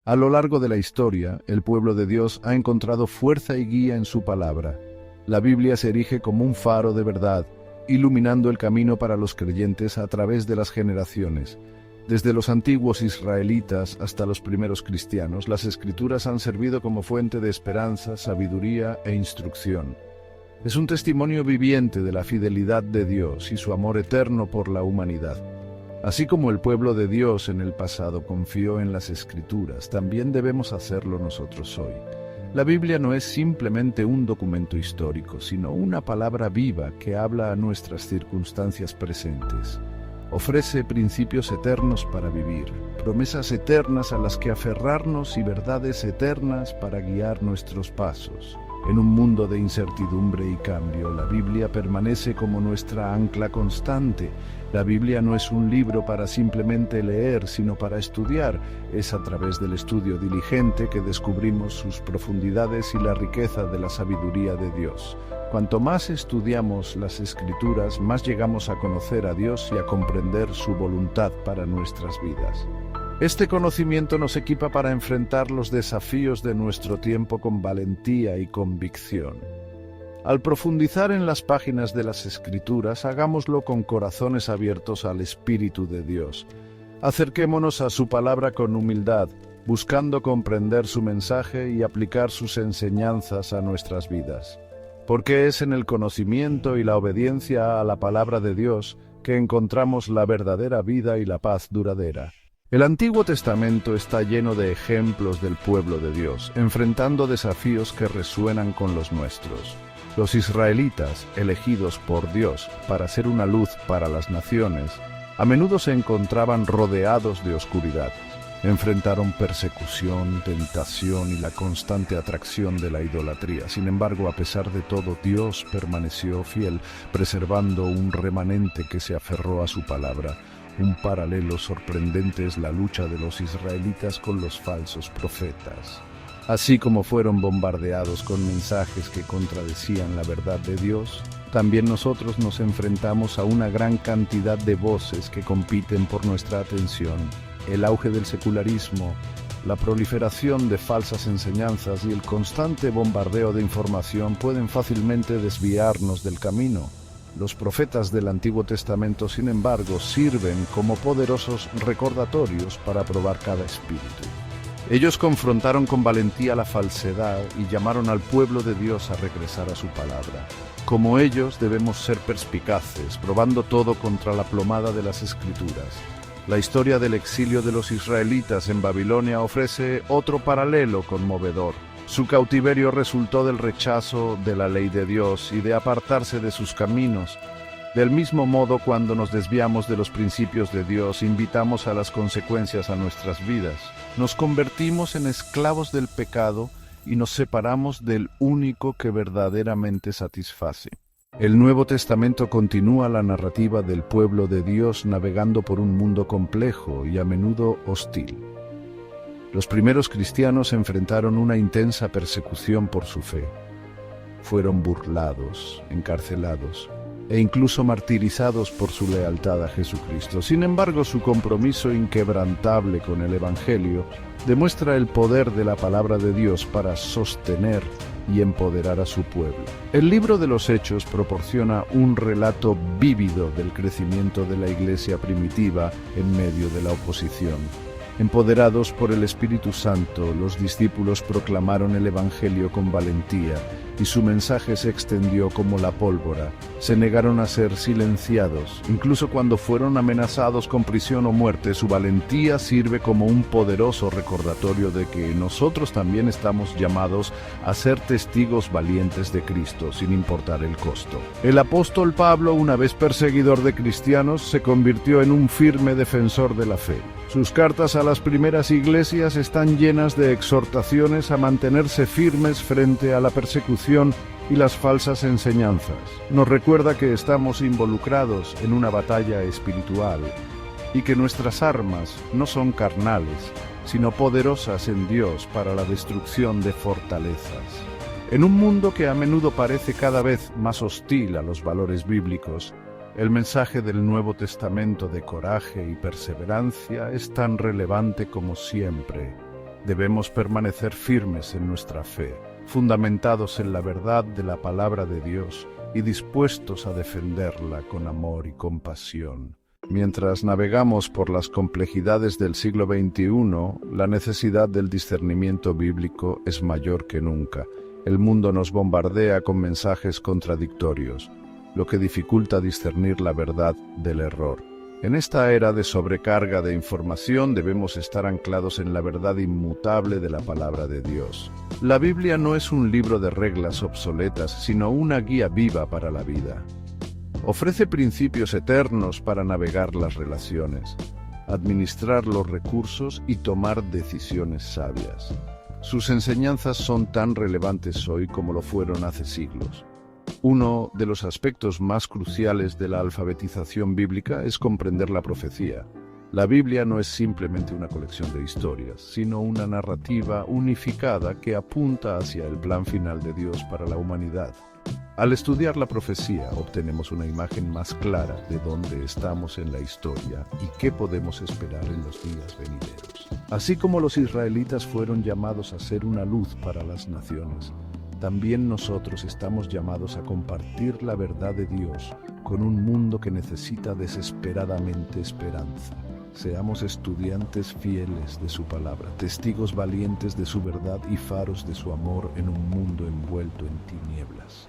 A lo largo de la historia, el pueblo de Dios ha encontrado fuerza y guía en su palabra. La Biblia se erige como un faro de verdad, iluminando el camino para los creyentes a través de las generaciones. Desde los antiguos israelitas hasta los primeros cristianos, las Escrituras han servido como fuente de esperanza, sabiduría e instrucción. Es un testimonio viviente de la fidelidad de Dios y su amor eterno por la humanidad. Así como el pueblo de Dios en el pasado confió en las Escrituras, también debemos hacerlo nosotros hoy. La Biblia no es simplemente un documento histórico, sino una palabra viva que habla a nuestras circunstancias presentes. Ofrece principios eternos para vivir, promesas eternas a las que aferrarnos y verdades eternas para guiar nuestros pasos. En un mundo de incertidumbre y cambio, la Biblia permanece como nuestra ancla constante. La Biblia no es un libro para simplemente leer, sino para estudiar. Es a través del estudio diligente que descubrimos sus profundidades y la riqueza de la sabiduría de Dios. Cuanto más estudiamos las Escrituras, más llegamos a conocer a Dios y a comprender su voluntad para nuestras vidas. Este conocimiento nos equipa para enfrentar los desafíos de nuestro tiempo con valentía y convicción. Al profundizar en las páginas de las Escrituras, hagámoslo con corazones abiertos al Espíritu de Dios. Acerquémonos a su palabra con humildad, buscando comprender su mensaje y aplicar sus enseñanzas a nuestras vidas. Porque es en el conocimiento y la obediencia a la palabra de Dios que encontramos la verdadera vida y la paz duradera. El Antiguo Testamento está lleno de ejemplos del pueblo de Dios, enfrentando desafíos que resuenan con los nuestros. Los israelitas, elegidos por Dios para ser una luz para las naciones, a menudo se encontraban rodeados de oscuridad. Enfrentaron persecución, tentación y la constante atracción de la idolatría. Sin embargo, a pesar de todo, Dios permaneció fiel, preservando un remanente que se aferró a su palabra. Un paralelo sorprendente es la lucha de los israelitas con los falsos profetas. Así como fueron bombardeados con mensajes que contradecían la verdad de Dios, también nosotros nos enfrentamos a una gran cantidad de voces que compiten por nuestra atención. El auge del secularismo, la proliferación de falsas enseñanzas y el constante bombardeo de información pueden fácilmente desviarnos del camino. Los profetas del Antiguo Testamento, sin embargo, sirven como poderosos recordatorios para probar cada espíritu. Ellos confrontaron con valentía la falsedad y llamaron al pueblo de Dios a regresar a su palabra. Como ellos, debemos ser perspicaces, probando todo contra la plomada de las Escrituras. La historia del exilio de los israelitas en Babilonia ofrece otro paralelo conmovedor. Su cautiverio resultó del rechazo de la ley de Dios y de apartarse de sus caminos. Del mismo modo, cuando nos desviamos de los principios de Dios, invitamos a las consecuencias a nuestras vidas. Nos convertimos en esclavos del pecado y nos separamos del único que verdaderamente satisface. El Nuevo Testamento continúa la narrativa del pueblo de Dios navegando por un mundo complejo y a menudo hostil. Los primeros cristianos enfrentaron una intensa persecución por su fe. Fueron burlados, encarcelados e incluso martirizados por su lealtad a Jesucristo. Sin embargo, su compromiso inquebrantable con el Evangelio demuestra el poder de la palabra de Dios para sostener y empoderar a su pueblo. El libro de los Hechos proporciona un relato vívido del crecimiento de la iglesia primitiva en medio de la oposición. Empoderados por el Espíritu Santo, los discípulos proclamaron el Evangelio con valentía y su mensaje se extendió como la pólvora. Se negaron a ser silenciados. Incluso cuando fueron amenazados con prisión o muerte, su valentía sirve como un poderoso recordatorio de que nosotros también estamos llamados a ser testigos valientes de Cristo, sin importar el costo. El apóstol Pablo, una vez perseguidor de cristianos, se convirtió en un firme defensor de la fe. Sus cartas a las primeras iglesias están llenas de exhortaciones a mantenerse firmes frente a la persecución y las falsas enseñanzas. Nos recuerda que estamos involucrados en una batalla espiritual y que nuestras armas no son carnales, sino poderosas en Dios para la destrucción de fortalezas. En un mundo que a menudo parece cada vez más hostil a los valores bíblicos, el mensaje del Nuevo Testamento de coraje y perseverancia es tan relevante como siempre. Debemos permanecer firmes en nuestra fe, fundamentados en la verdad de la palabra de Dios y dispuestos a defenderla con amor y compasión. Mientras navegamos por las complejidades del siglo XXI, la necesidad del discernimiento bíblico es mayor que nunca. El mundo nos bombardea con mensajes contradictorios, lo que dificulta discernir la verdad del error. En esta era de sobrecarga de información debemos estar anclados en la verdad inmutable de la palabra de Dios. La Biblia no es un libro de reglas obsoletas, sino una guía viva para la vida. Ofrece principios eternos para navegar las relaciones, administrar los recursos y tomar decisiones sabias. Sus enseñanzas son tan relevantes hoy como lo fueron hace siglos. Uno de los aspectos más cruciales de la alfabetización bíblica es comprender la profecía. La Biblia no es simplemente una colección de historias, sino una narrativa unificada que apunta hacia el plan final de Dios para la humanidad. Al estudiar la profecía, obtenemos una imagen más clara de dónde estamos en la historia y qué podemos esperar en los días venideros. Así como los israelitas fueron llamados a ser una luz para las naciones, también nosotros estamos llamados a compartir la verdad de Dios con un mundo que necesita desesperadamente esperanza. Seamos estudiantes fieles de su palabra, testigos valientes de su verdad y faros de su amor en un mundo envuelto en tinieblas.